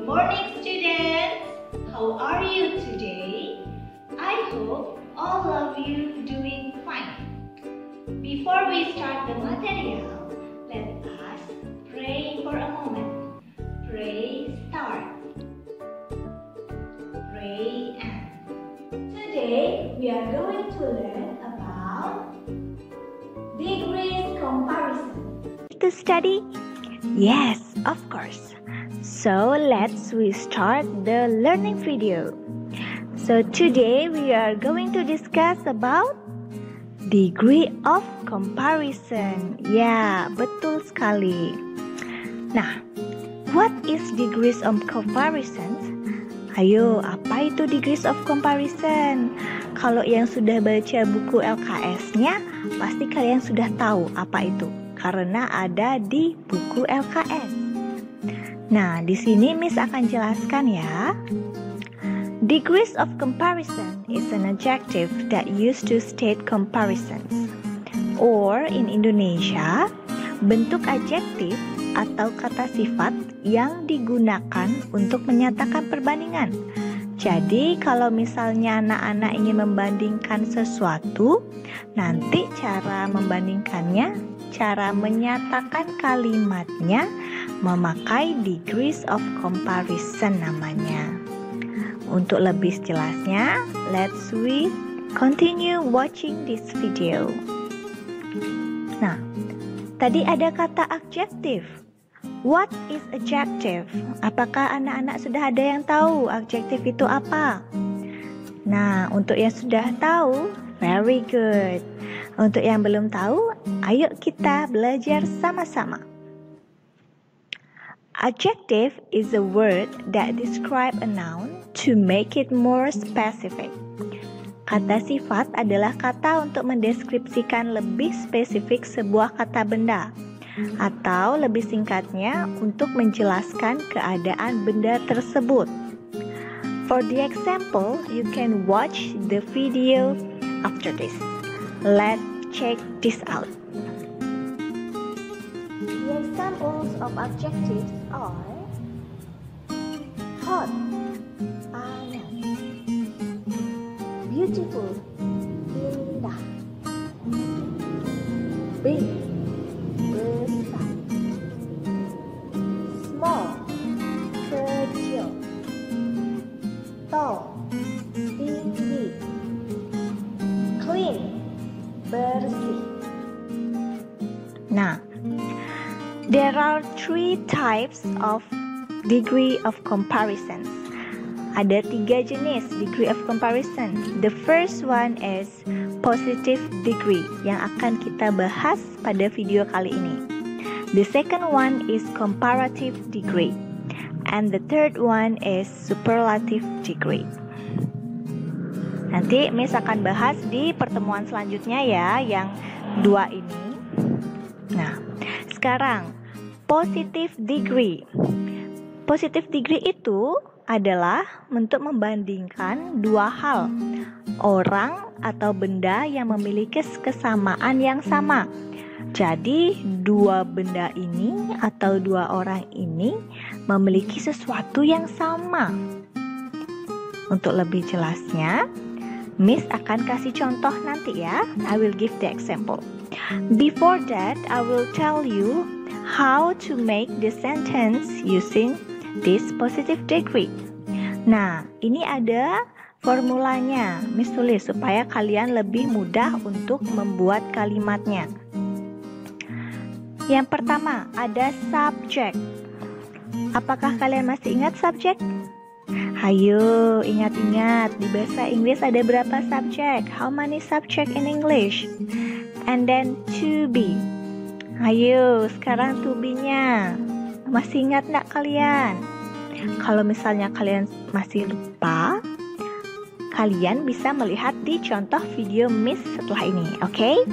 Good morning, students. How are you today? I hope all of you doing fine. Before we start the material, let us pray for a moment. Pray start. Pray end. Today we are going to learn about degrees comparison. To study? Yes, of course. So let's start the learning video. So today we are going to discuss about degree of comparison. Ya, betul sekali. Nah, what is degrees of comparison? Ayo, apa itu degrees of comparison? Kalau yang sudah baca buku LKS-nya, pasti kalian sudah tahu apa itu. Karena ada di buku LKS. Nah, di sini Miss akan jelaskan ya. Degrees of comparison is an adjective that used to state comparisons. Or in Indonesia, bentuk adjektif atau kata sifat yang digunakan untuk menyatakan perbandingan. Jadi kalau misalnya anak-anak ingin membandingkan sesuatu, nanti cara membandingkannya, cara menyatakan kalimatnya memakai degrees of comparison namanya. Untuk lebih jelasnya, let's continue watching this video. Nah, tadi ada kata adjective. What is adjective? Apakah anak-anak sudah ada yang tahu adjective itu apa? Nah, untuk yang sudah tahu, very good. Untuk yang belum tahu, ayo kita belajar sama-sama. Adjective is a word that describe a noun to make it more specific. Kata sifat adalah kata untuk mendeskripsikan lebih spesifik sebuah kata benda, atau lebih singkatnya untuk menjelaskan keadaan benda tersebut. For the example, you can watch the video after this. Let's check this out. The examples of adjectives are hot, panas, beautiful, indah, big, besar, small, kecil, tall, tinggi, clean, bersih. Nah, there are 3 types of degree of comparison. Ada 3 jenis degree of comparison. The first one is positive degree yang akan kita bahas pada video kali ini. The second one is comparative degree. And the third one is superlative degree. Nanti Miss akan bahas di pertemuan selanjutnya ya, yang 2 ini. Nah, sekarang positive degree. Positive degree itu adalah untuk membandingkan 2 hal, orang atau benda yang memiliki kesamaan yang sama. Jadi 2 benda ini atau 2 orang ini memiliki sesuatu yang sama. Untuk lebih jelasnya, Miss akan kasih contoh nanti ya. I will give the example. Before that, I will tell you how to make the sentence using this positive degree. Nah, ini ada formulanya. Miss tulis supaya kalian lebih mudah untuk membuat kalimatnya. Yang pertama, ada subject. Apakah kalian masih ingat subject? Hayo, ingat-ingat. Di bahasa Inggris ada berapa subject? How many subject in English? And then to be. Ayo, sekarang to be-nya. Masih ingat nggak kalian? Kalau misalnya kalian masih lupa, kalian bisa melihat di contoh video Miss setelah ini, oke?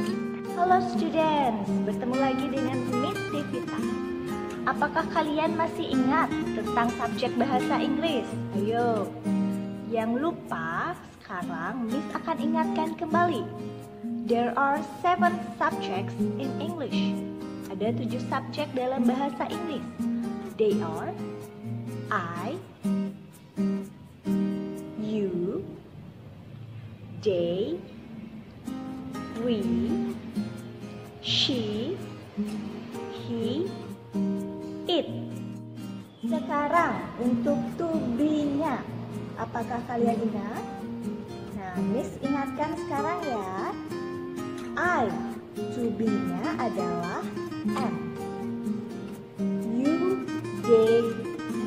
Halo students, bertemu lagi dengan Miss Devita. Apakah kalian masih ingat tentang subjek bahasa Inggris? Ayo, yang lupa sekarang Miss akan ingatkan kembali. There are 7 subjects in English. Ada 7 subjek dalam bahasa Inggris. They are I, you, they, we, she, he, it. Sekarang untuk to be-nya, apakah kalian ingat? Nah, Miss ingatkan sekarang ya. I, to be-nya adalah am. You, they,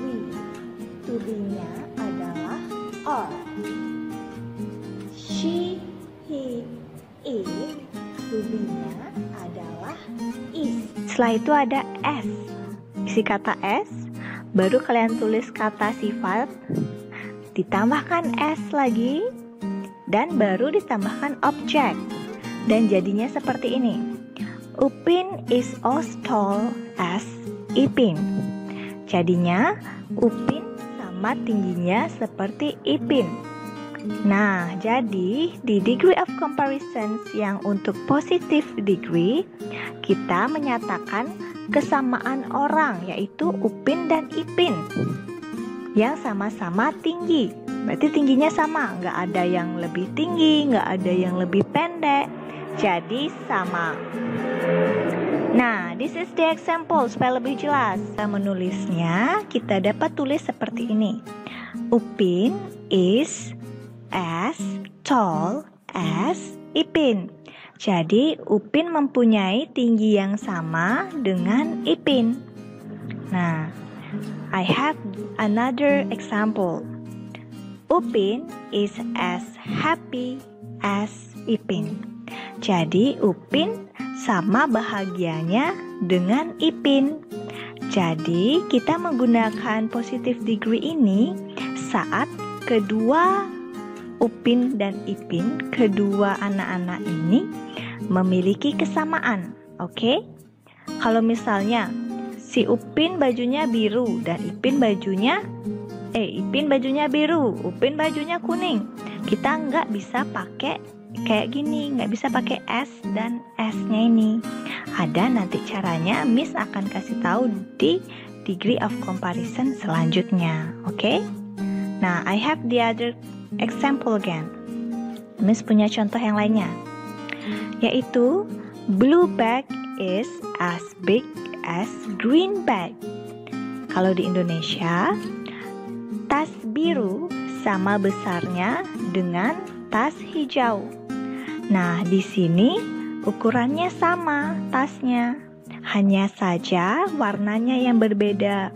we, to be-nya adalah are. She, he, it, to be-nya adalah is. Setelah itu ada s. Isi kata s, baru kalian tulis kata sifat, ditambahkan s lagi, dan baru ditambahkan objek. Dan jadinya seperti ini. Upin is as tall as Ipin. Jadinya Upin sama tingginya seperti Ipin. Nah, jadi di degree of comparisons yang untuk positive degree, kita menyatakan kesamaan orang, yaitu Upin dan Ipin yang sama-sama tinggi. Berarti tingginya sama, nggak ada yang lebih tinggi, nggak ada yang lebih pendek, jadi sama. Nah, this is the example supaya lebih jelas. Kita menulisnya, kita dapat tulis seperti ini. Upin is as tall as Ipin. Jadi, Upin mempunyai tinggi yang sama dengan Ipin. Nah, I have another example. Upin is as happy as Ipin. Jadi, Upin sama bahagianya dengan Ipin. Jadi, kita menggunakan positive degree ini saat kedua Upin dan Ipin, kedua anak-anak ini memiliki kesamaan. Oke? Kalau misalnya si Upin bajunya biru dan Ipin bajunya biru, Upin bajunya kuning. Kita nggak bisa pakai kayak gini, nggak bisa pakai S dan S-nya ini. Ada nanti caranya, Miss akan kasih tahu di degree of comparison selanjutnya. Oke? Nah, I have the other example again. Miss punya contoh yang lainnya, yaitu blue bag is as big as green bag. Kalau di Indonesia, tas biru sama besarnya dengan tas hijau. Nah, di sini ukurannya sama tasnya, hanya saja warnanya yang berbeda.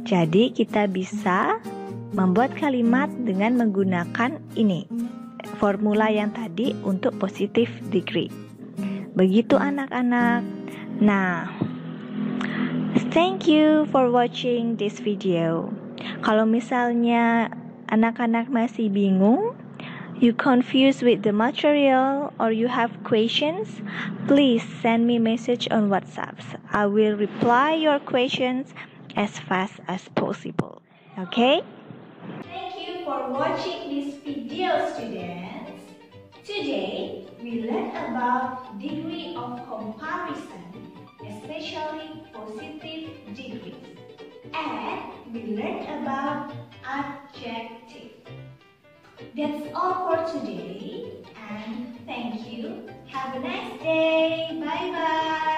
Jadi kita bisa membuat kalimat dengan menggunakan ini, formula yang tadi untuk positive degree. Begitu anak-anak. Nah, thank you for watching this video. Kalau misalnya anak-anak masih bingung, you confused with the material, or you have questions, please send me message on WhatsApp. I will reply your questions as fast as possible. Okay? Thank you for watching this video, students. Today, we learned about degree of comparison, especially positive degrees. And we learned about adjective. That's all for today, and thank you. Have a nice day. Bye-bye.